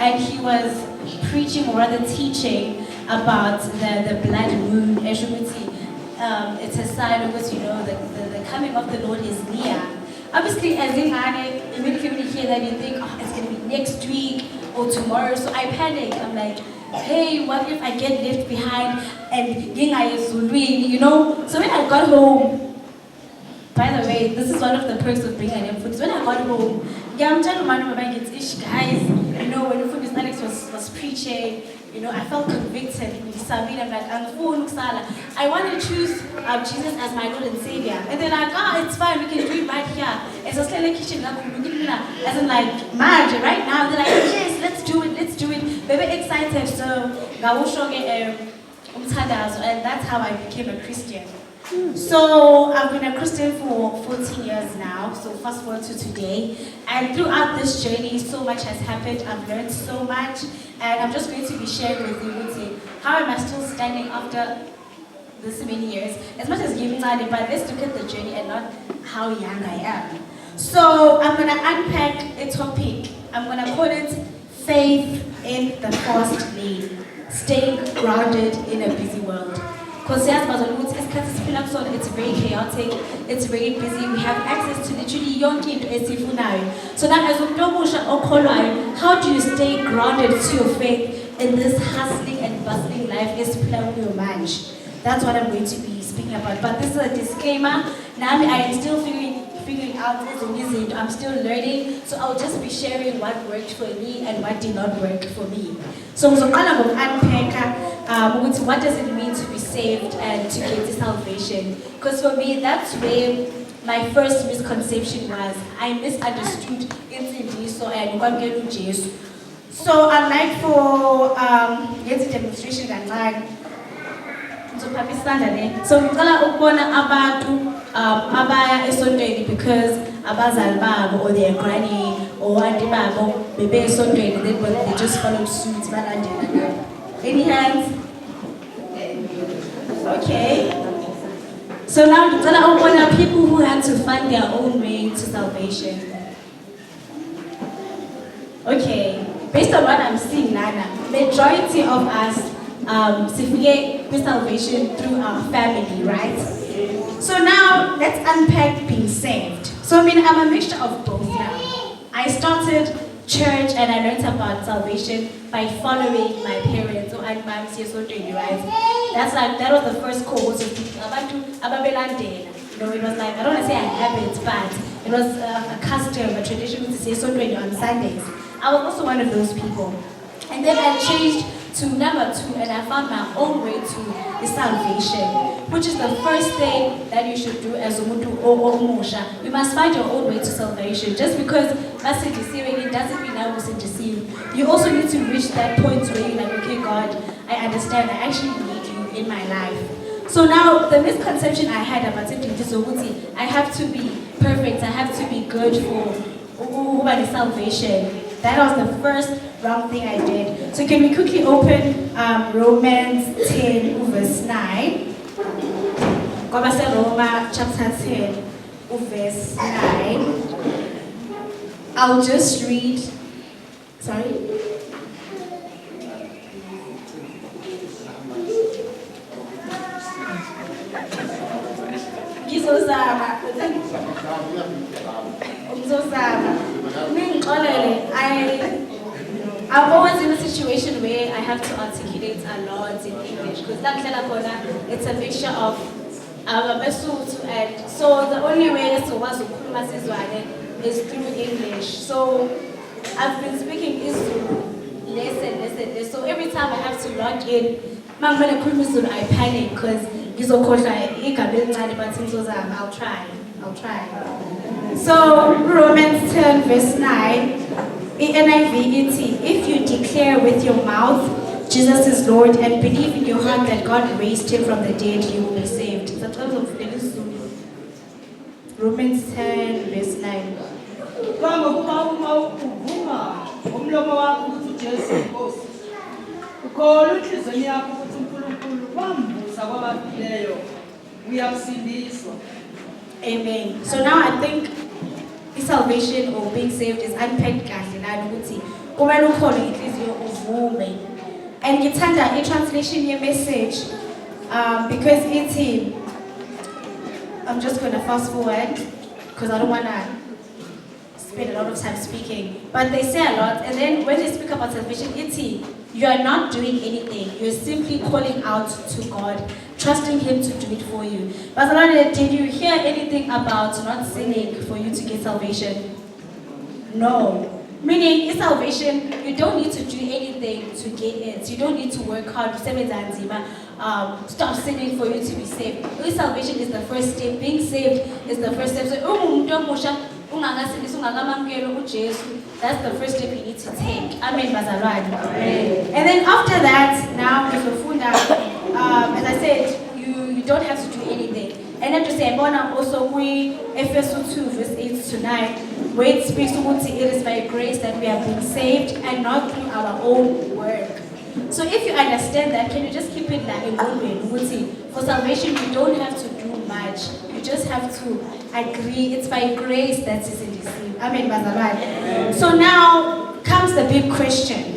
And he was preaching or rather teaching about the blood moon. It's a sign of what, you know, the coming of the Lord is near. Obviously, as immediately when you hear that, you think, oh, it's going to be next week or tomorrow. So I panic. I'm like, hey, what if I get left behind and you know? So when I got home, by the way, this is one of the perks of being an influencer. When I got home, I'm telling my guys, you know, when Alex was preaching, you know, I felt convicted. I'm like, I want to choose Jesus as my Lord and Savior. And they're like, oh, it's fine, we can do it right here. It's a little kitchen, as in like, marriage, right now. They're like, yes, let's do it. Very excited. So, and that's how I became a Christian. So I've been a Christian for 14 years now, so fast forward to today. And throughout this journey, so much has happened. I've learned so much, and I'm just going to be sharing with you how am I still standing after this many years. As much as giving money, but let's look at the journey and not how young I am. So I'm going to unpack a topic. I'm going to call it Faith in the Fast Lane. Staying grounded in a busy world. Because it's very chaotic, it's very busy, we have access to literally yonke into esifunayo. So now as we how do you stay grounded to your faith in this hustling and bustling life? That's what I'm going to be speaking about. But this is a disclaimer. Now I am still figuring out this, I'm still learning. So I'll just be sharing what worked for me and what did not work for me. So what does it mean to be saved and to get to salvation? Because for me, that's where my first misconception was. I misunderstood instantly, so I didn't get to Jesus. So I'd like for get a demonstration online. So ngicela ukubona abantu abaya esondweni because abazali babo or their granny or auntie babo bebe esontweni and then they just followed suit balandela. Any hands? Okay. So now there are people who had to find their own way to salvation. Okay. Based on what I'm seeing, Nana, majority of us get salvation through our family, right? So now let's unpack being saved. So I'm a mixture of both now. I started church and I learned about salvation by following my parents. So I'm right? That was the first course of people. You know, it was like, I don't want to say a habit, but it was a custom, a tradition to say Sunday on Sundays. I was also one of those people. And then I changed to number 2 and I found my own way to the salvation, which is the first thing that you should do as umuntu omusha. You must find your own way to salvation. Just because that's deceiving, it doesn't mean I wasn't deceived. You also need to reach that point where you're like, okay, God, I understand, I actually need you in my life. So now the misconception I had about Disobuti, I have to be perfect, I have to be good for the salvation. That was the first wrong thing I did. So can we quickly open Romans 10 verse 9? Roma chapter 10 verse 9. I'll just read, sorry. I'm always in a situation where I have to articulate a lot in English because it's a mixture of and so the only way is is through English. So I've been speaking Isuru less. So every time I have to log in, I panic because I'll try. So Romans 10 verse 9, NIV, if you declare with your mouth Jesus is Lord and believe in your heart that God raised him from the dead, you will be saved. Romans 10 verse 9. Amen. So now I think salvation or being saved is unpacked and it's under a translation your message because it's I'm just going to fast forward because I don't want to spend a lot of time speaking, but they say a lot, and then when they speak about salvation, you are not doing anything, you're simply calling out to God, trusting him to do it for you. But did you hear anything about not sinning for you to get salvation? No. Meaning, in salvation, you don't need to do anything to get it. You don't need to work hard to stop sinning for you to be saved. In salvation is the first step. Being saved is the first step. So, that's the first step you need to take. Amen, Bazalwan. And then after that, now, as I said, you don't have to do anything. And then to say, also we Ephesians 2 verse 8 to 9, where it speaks to it is by grace that we have been saved and not through our own work. So if you understand that, can you just keep it like in one way? For salvation, you don't have to do much. You just have to agree. It's by grace that is in this thing. Amen, Bazalwan. So now comes the big question.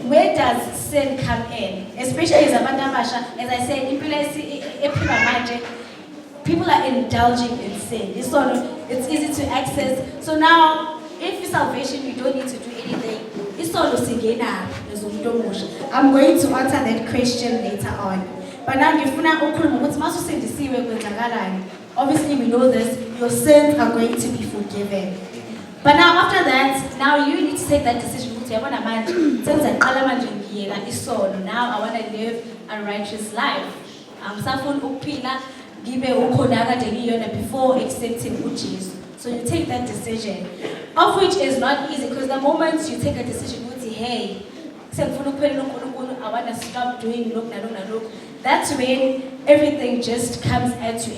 Where does sin come in? Especially as I said, people are indulging in sin. It's easy to access. So now, if you're salvation, you don't need to do anything. I'm going to answer that question later on. But now, obviously we know this, your sins are going to be forgiven. But now after that, now you need to take that decision. Now I want to live a righteous life. Before accepting Jesus. So you take that decision, of which is not easy because the moment you take a decision, hey, I want to stop doing look. That's when everything just comes at you.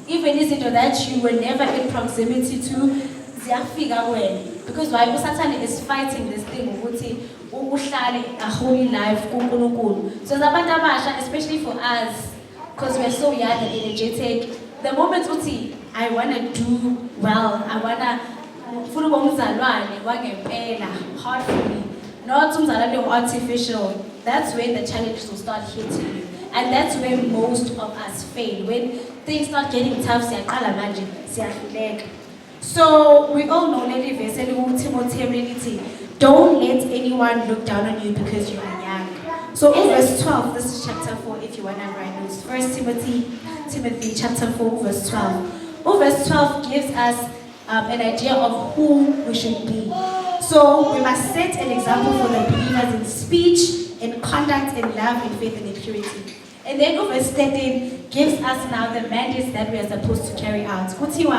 even izinto that you were never in proximity to, ziyafika wena. Because why uSathane is fighting this thing ukuthi uhlale a holy life kuNkulunkulu. So zabantu abasha, especially for us, because we're so young and energetic, the moment uthi I wanna do well, I wanna funa umzalwane wangempela, heartfully, not umzalwane artificial. That's when the challenges will start hitting you. And that's where most of us fail. When things start getting tough, siyaqala manje, siyahluleka. So we all know Timothy, don't let anyone look down on you because you are young. So in verse 12, this is chapter 4 if you want to write notes. 1 Timothy chapter 4 verse 12. Verse 12 gives us an idea of who we should be. So we must set an example for the believers in speech, in conduct, in love, in faith, and in purity. And then verse 13 gives us now the mandates that we are supposed to carry out. Until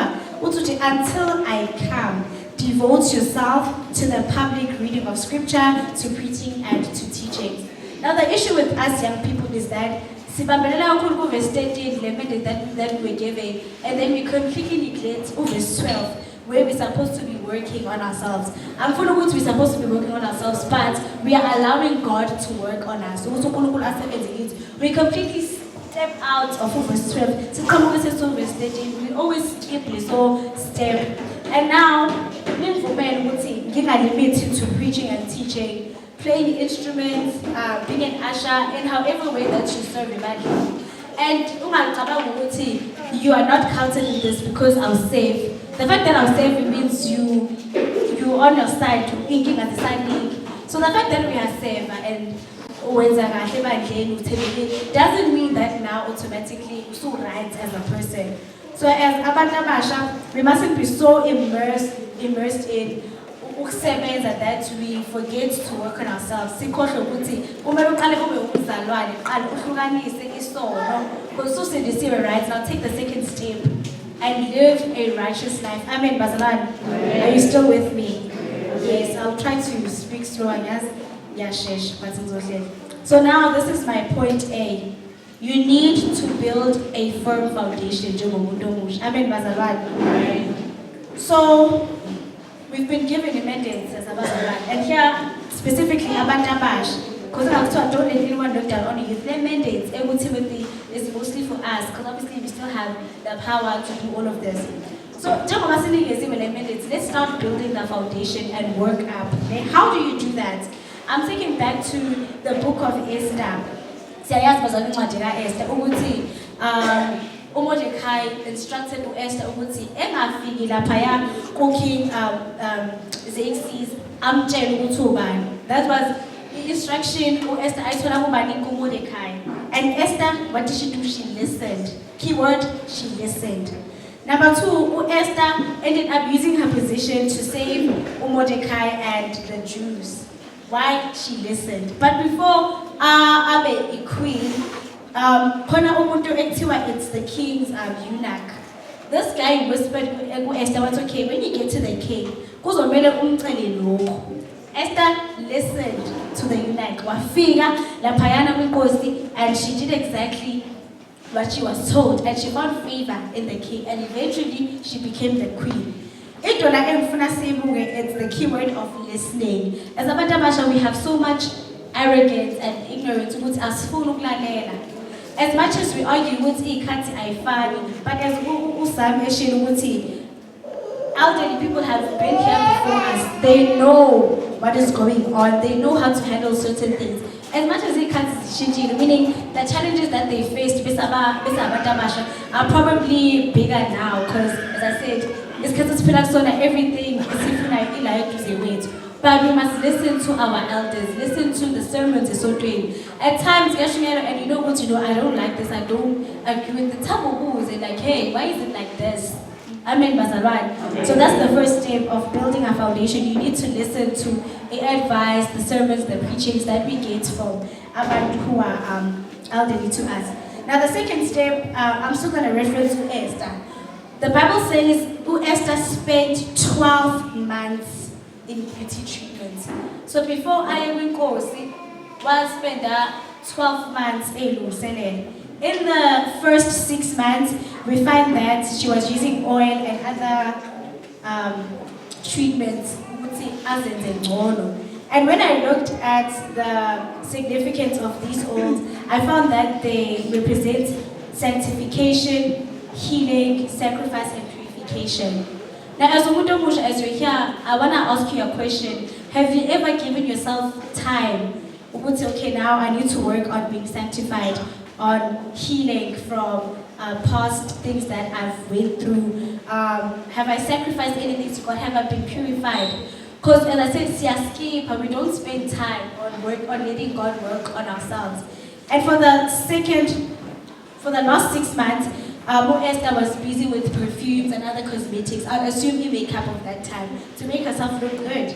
I come, devote yourself to the public reading of scripture, to preaching, and to teaching. Now the issue with us young people is that verse 13, the mandate that we're given, and then we completely neglect verse 12, where we're supposed to be working on ourselves. I'm full of we're supposed to be working on ourselves, but we are allowing God to work on us. We completely step out of verse 12. So come over to verse 13. We always skip this whole step. And now, giving a limit to preaching and teaching, playing instruments, being an usher, in however way that you serve evangelism. And you are not counted in this because I'm safe. The fact that I'm safe means you're on your side, thinking at the side link. So the fact that we are safe and doesn't mean that now automatically we're so right as a person. So as Abantabasha, we mustn't be so immersed in that we forget to work on ourselves. Because right now, take the second step and live a righteous life. Amen, Bazalan. Are you still with me? Yes, I'll try to speak slow, I guess. So now this is my point A. You need to build a firm foundation. Amen, Bazalan. So we've been given amendments as Bazalan, and here specifically Abantabash. Because I don't let anyone look down on you. Their mandates, Timothy, is mostly for us, because obviously we still have the power to do all of this. So, let's start building the foundation and work up. How do you do that? I'm taking back to the book of Esther. Mordecai instructed Esther cooking Xerxes. That was instruction Esther Mordecai. And Esther, what did she do? She listened. Keyword, she listened. Number 2, Esther ended up using her position to save Mordecai and the Jews. Why? She listened. But before Abe a queen, it's the king's eunuch. This guy whispered to Esther, okay, when you get to the king, Esther listened to the eunuch, and she did exactly what she was told, and she found favor in the king, and eventually she became the queen. It's the keyword of listening. As a Batabasha, we have so much arrogance and ignorance. As much as we argue, but as elderly people have been here before us, they know what is going on, they know how to handle certain things. As much as it comes meaning the challenges that they faced are probably bigger now, because as I said, it's because it's everything is but we must listen to our elders, listen to the sermons they're so doing. At times, and you know what, I don't like this, I don't agree with the taboo, and like, hey, why is it like this? Amen, Bazalwan. So that's the first step of building a foundation. You need to listen to the advice, the sermons, the preachings that we get from abantu who are elderly to us. Now the second step, I'm still going to reference to Esther. The Bible says Esther spent 12 months in beauty treatment. So before I even go, was spend 12 months In the first 6 months, we find that she was using oil and other treatments. And when I looked at the significance of these oils, I found that they represent sanctification, healing, sacrifice, and purification. Now, as you're here, I want to ask you a question. Have you ever given yourself time? Okay, now I need to work on being sanctified, on healing from past things that I've went through. Have I sacrificed anything to God? Have I been purified? Because as I said, but we don't spend time on letting God work on ourselves. And for the last 6 months, Esther was busy with perfumes and other cosmetics. I assume he makeup of that time to make herself look good.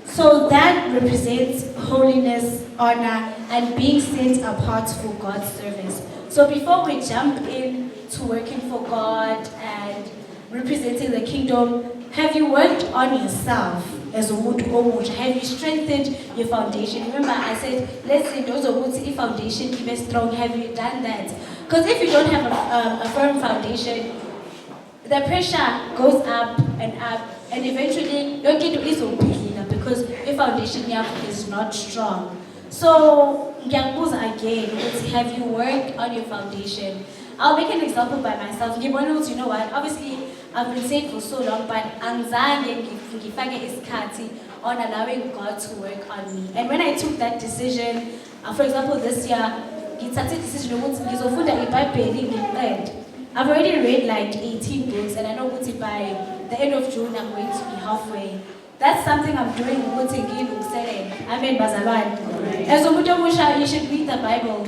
So that represents holiness, honor, and being set apart for God's service. So before we jump into working for God and representing the kingdom, have you worked on yourself as a wood? Have you strengthened your foundation? Remember, I said, let's say those of wood foundation even strong. Have you done that? Because if you don't have a firm foundation, the pressure goes up, and eventually you get to ease because your foundation is not strong. So, again, have you worked on your foundation? I'll make an example by myself. You know what? Obviously, I've been saying for so long, but anxiety on allowing God to work on me. And when I took that decision, for example, this year, I've already read like 18 books, and I know by the end of June I'm going to be halfway. That's something I'm doing. Amen, Bazalwan. As a you should read the Bible.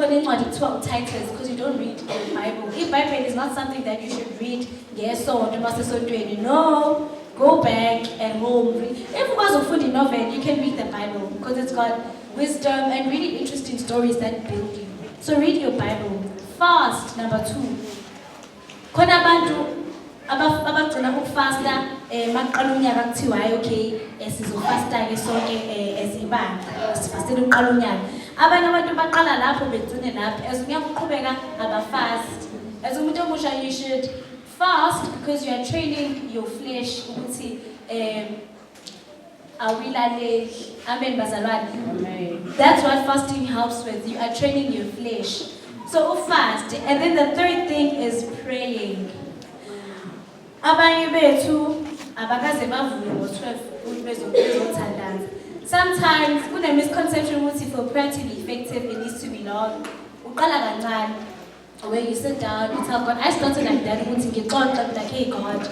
Titles, because you don't read the Bible. If Bible is not something that you should read, yes, so no, go back and home. If it was a food novel, you can read the Bible because it's got wisdom and really interesting stories that build you. So read your Bible. Fast, number 2. Khona abantu abagcina ukufasta maqala unyaka kuthiwa okay sizofasta ke sonke ezibandla sifastele uqala unyaka. Abanye abantu baqala lapho begcine lapho as uyakuqhubeka abafast. As umuntu omusha, you should fast because you are training your flesh ukuthi awilale. Amen, bazalwane. That's what fasting helps with. You are training your flesh. So fast. And then the third thing is praying. Abanye bethu abakaze bavume ngo-12 bezothandaza. Sometimes kuna misconception ukuthi for prayer to be effective it needs to be long. Uqala kancane. Where you sit down, you tell God. I started like that. Like, hey God,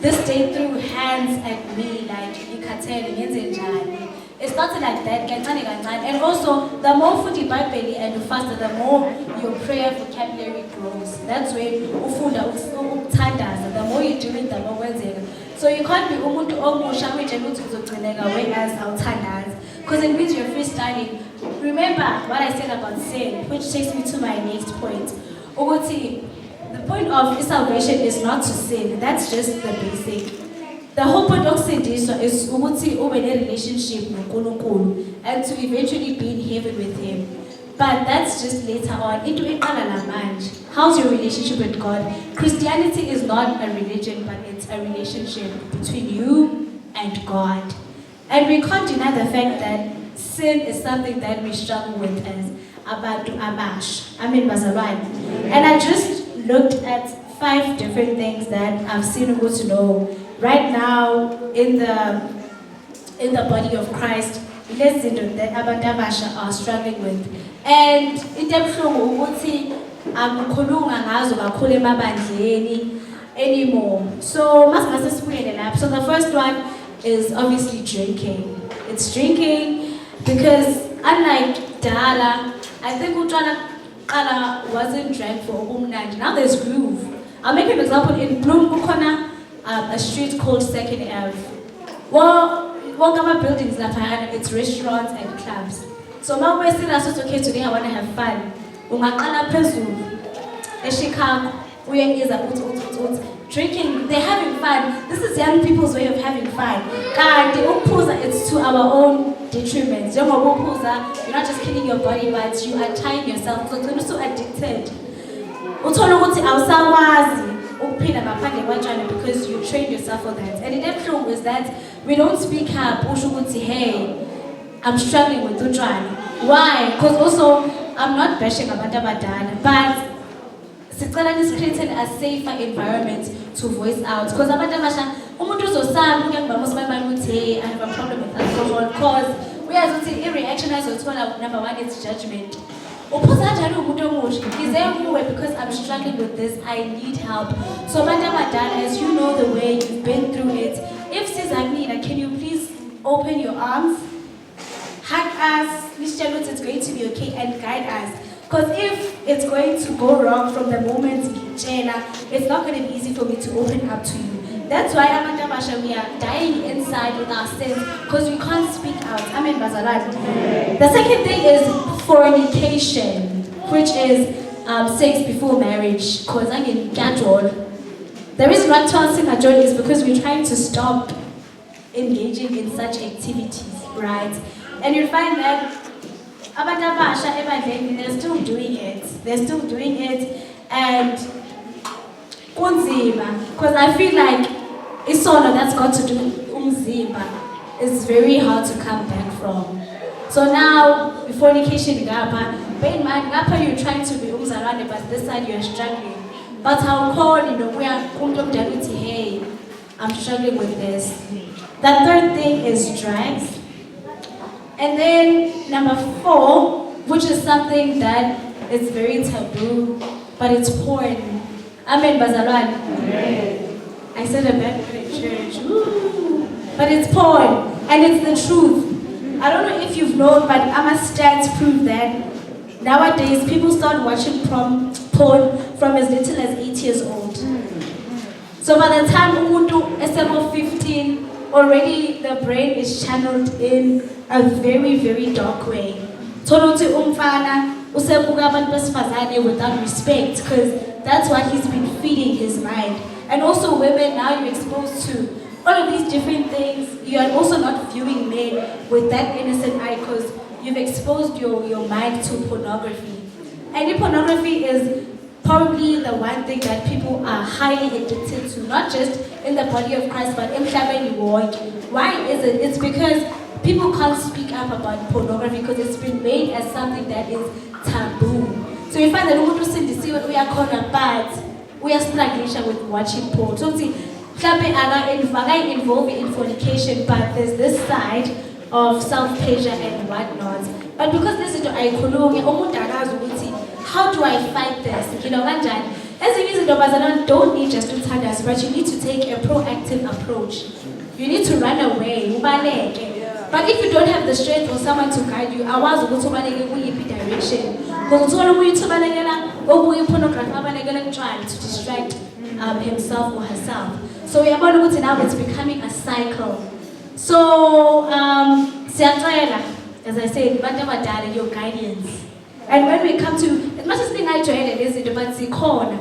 this day threw hands at me like it started like that, and also the more food you buy belly and you faster, the more your prayer vocabulary grows. That's where the more you do it, the more it. So you can't be because it means you're freestyling. Remember what I said about sin, which takes me to my next point. The point of salvation is not to sin. That's just the basic. The whole point of sin is a relationship with God and to eventually be in heaven with Him. But that's just later on. How's your relationship with God? Christianity is not a religion, but it's a relationship between you and God. And we can't deny the fact that sin is something that we struggle with as Abadu Abash. Bazalwan. And I just looked at 5 different things that I've seen good to know right now in the body of Christ. Let's see that Abadu Abash are struggling with. And in anymore. So the first one is obviously drinking. It's drinking because unlike Dala, I think Utana wasn't drank for Umnand. Now there's groove. I'll make an example in Bloem Kukona, a street called 2nd Ave. Well, buildings, it's restaurants and clubs. So my way still says, okay, today I want to have fun. Ungaqala phezulu. Eshikako, uyengiza drinking, they're having fun. This is young people's way of having fun. And the uphuza, it's to our own detriment. You're not just killing your body, but you are tying yourself. So you're so addicted. Because you trained yourself for that. And the next thing is that we don't speak up. Hey, I'm struggling with Utran. Why? Because also, I'm not bashing about Abadan, but Sitzalan is creating a safer environment to voice out. Because Abadabasha, I have a problem with alcohol. Because we are saying reaction as well. Number one, it's judgment. Is there a way because I'm struggling with this, I need help. So Madam Adan, as you know the way you've been through it, if Sizamina, can you please open your arms, hug us, it's going to be okay, and guide us. Because if it's going to go wrong from the moment it's not going to be easy for me to open up to you. That's why Amanda Basha, we are dying inside with our sins because we can't speak out. Amen, Bazalat. The second thing is fornication, which is sex before marriage. Because I'm in Gajol. The reason why I'm saying Gajol is because we're trying to stop engaging in such activities, right? And you find that Amanda Basha, they're still doing it. They're still doing it. And because I feel like it's all that's got to do umzimba. It's very hard to come back from. So now, fornication gapa, bear in mind, gapa you're trying to be umzalwane, but this side you're struggling. But I'll call, we are hey, I'm struggling with this. The third thing is drugs. And then number 4, which is something that is very taboo, but it's porn. Amen, Bazalwan. Amen. I said a bad word in church. Ooh. But it's porn, and it's the truth. I don't know if you've known, but our stats prove that nowadays people start watching porn from as little as 8 years old. So by the time umuntu is 15, already the brain is channeled in a very, very dark way. Toluti umfana usebuka abantu besifazane without respect, because that's what he's been feeding his mind. And also women, now you're exposed to all of these different things. You are also not viewing men with that innocent eye because you've exposed your mind to pornography. And pornography is probably the one thing that people are highly addicted to, not just in the body of Christ, but in Shabbat world. Why is it? It's because people can't speak up about pornography because it's been made as something that is taboo. So you find that we are called apart. We are struggling with watching porn. So see, I'm involved in fornication, but there's this side of self-pleasure and whatnot. But because this is how do I fight this? As it is, don't need just to tell us, but you need to take a proactive approach. You need to run away. But if you don't have the strength for someone to guide you, I was going to direction. Because trying to distract himself or herself. So we are going to now it's becoming a cycle. So as I said, your guidance. And when we come to, as much as I join it, is it about Zikona,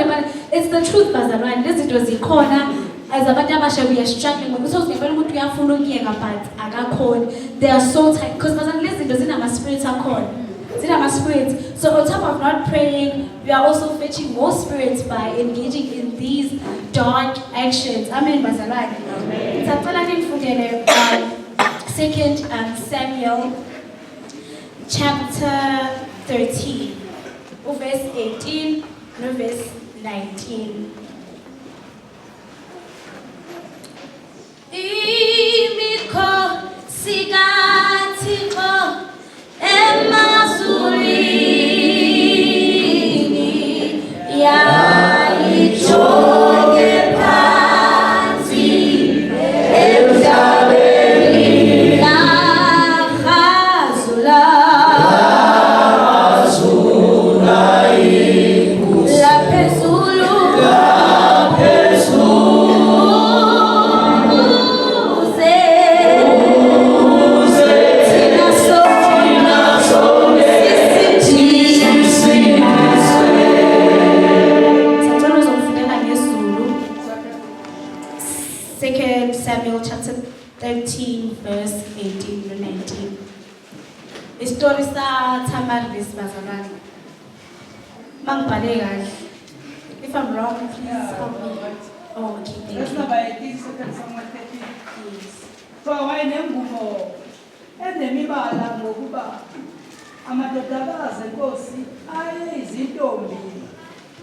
but it's the truth, Bazalwan. This is the Zikona. As a Badabasha, we are struggling because we are following about they are so tight because listen, doesn't have a spiritual call. So on top of not praying, we are also fetching more spirits by engaging in these dark actions. Amen, Bazalwan. Amen. 2 Samuel chapter 13, verse 18, verse 19. Imiko sigatiko emazulini ya ichoge phansi emhlabeni lahazula laphezulu Samuel chapter 13 verse 18 to 19. Istori sa Tamar besibazalwane. Mangibhale kahle. If I'm wrong, please help me. Oh, okay, thank Verse you. number 18, 2 Samuel 13. Yes. So wayenemvumo enemibala ngokuba amadodakazi enkosi ayeyizintombi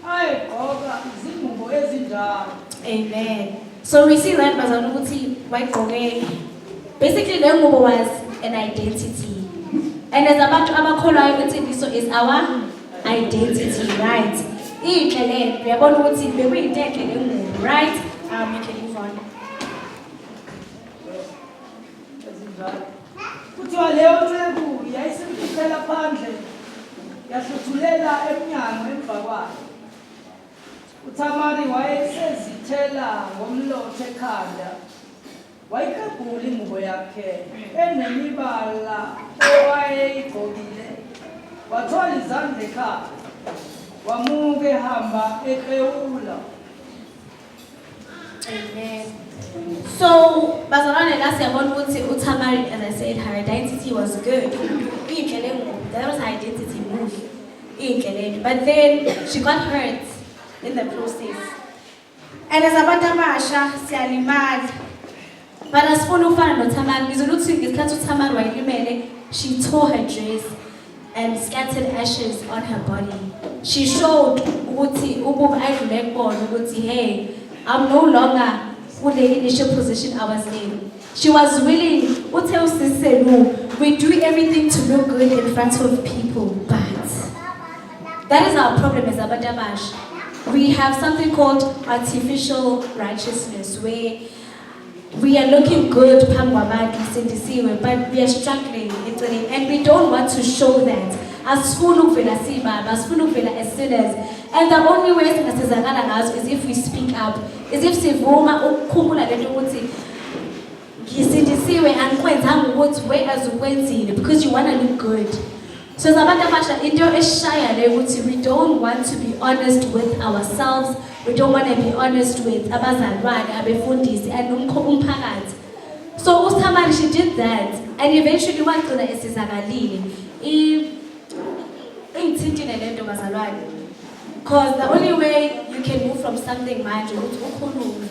ayegqoka izingubo ezinjalo. Amen. So we see that bazalwane ukuthi wayegqoke. Basically, le ngubo was an identity. And as abantu abakholwayo ukuthi is our identity, right? Inhle le, uyabona ukuthi bekuyinto enhle le ngubo, right? You can move on. Ezinjalo. Kuthiwa leyo nceku yayisemfihlela phandle yahluthulela emnyango emva kwayo. uThamari wayesezithela ngomlotha ekhanda wayikagula ingubo yakhe enemibala owayeyigqokile wathwala izandla ekhanda wamuke ehamba eklewula. Amen. So, bazalwane la siyabona ukuthi uThamari, as I said, her identity was good. Inhle le ngubo, that was her identity move. Inhle le. But then she got hurt in the process. And as abantu abasha siyalimala. But asifuna ukufana noThamari, ngizwe ukuthi ngesikhathi uThamari wayelimele, she tore her dress and scattered ashes on her body. She showed ukuthi ukuba ayidlule kubona ukuthi hey, I'm no longer in the initial position I was in. She was willing, we do everything to look good in front of people, but that is our problem as Abadabash. We have something called artificial righteousness, where we are looking good, but we are struggling, and we don't want to show that. As sinners. And the only way is if we speak up, is if sivuma ukukhumula lento ukuthi ngisindisiwe angikwenzanga ukuthi whereas ukwenzile because you want to look good. So zabantu abasha into eshaya le ukuthi we don't want to be honest with ourselves, we don't want to be honest with abazalwane, abefundisi and umphakathi. So uThamari, she did that and eventually wagcina esizakalile. Ingithintile lento bazalwane. Because the only way you can move from something manje ukuthi ukhulume.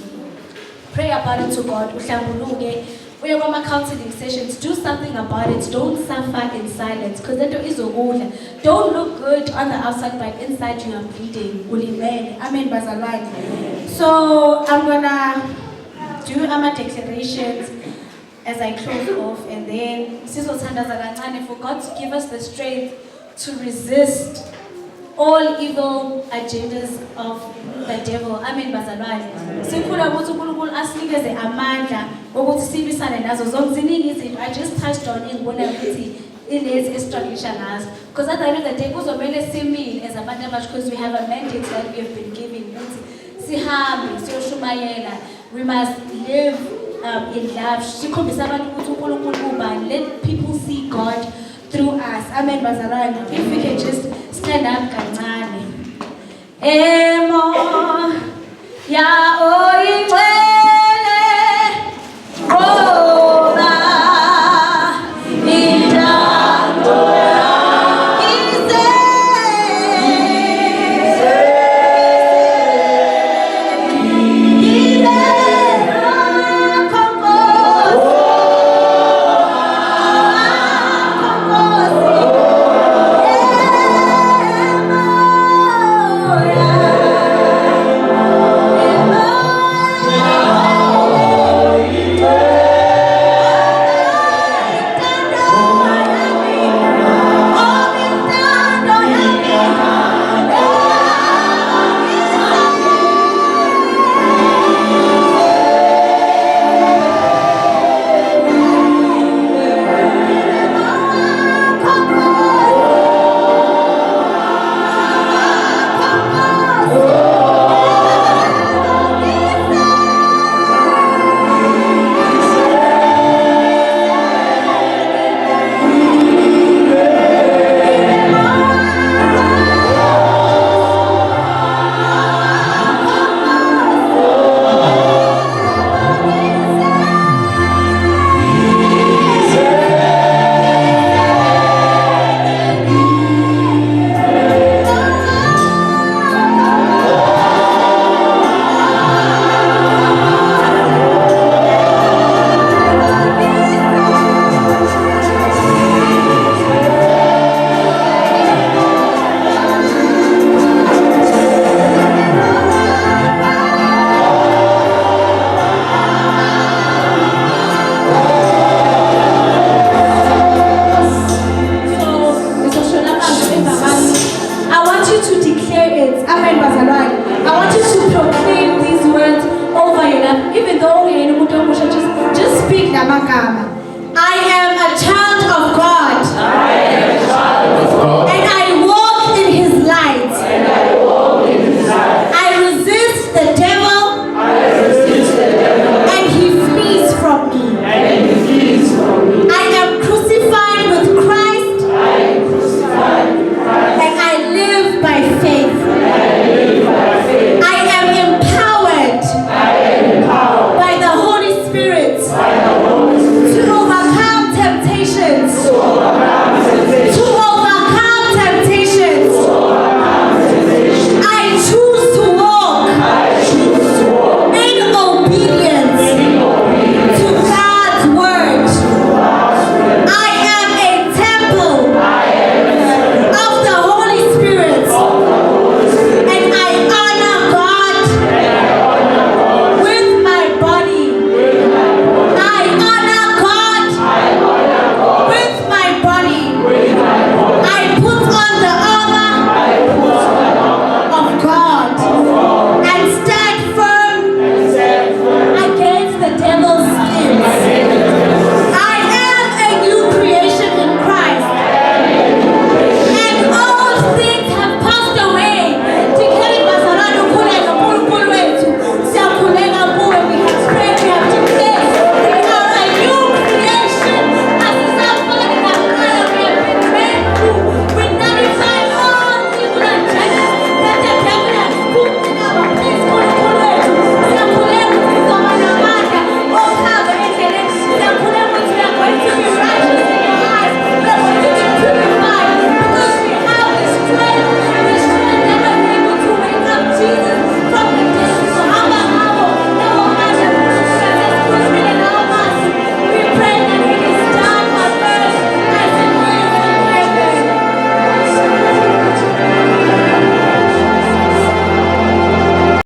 Pray about it to God. Uhlambuluke. Uye kwama counseling sessions, do something about it. Don't suffer in silence because lento izokudla. Don't look good on the outside but inside you are bleeding. Ulimele. Amen bazalwane. So I'm gonna do my declarations as I close off and then sizothandaza kancane for God to give us the strength to resist all evil agendas of the devil. Amen bazalwane. Sikhula ukuthi uNkulunkulu asinikeze amandla ukuthi sibisane nazo zonke ziningi izinto. I just touched on ngibona ukuthi ilezi esistrugglisha ngazo. Because at the end of the day kuzomele simile as abantu abasha because we have a mandate that we have been given ukuthi sihambe siyoshumayela. We must live in love. Sikhombisa abantu ukuthi uNkulunkulu ubani. Let people see God through us. Amen bazalwane. If we can just stand up kancane. Emo ya oyingcwele ngoba intando yakhe ise hear it. Amen, bazalwane. I want you to proclaim these words over your life. Even though you're in a just speak namagama. I am a child of God.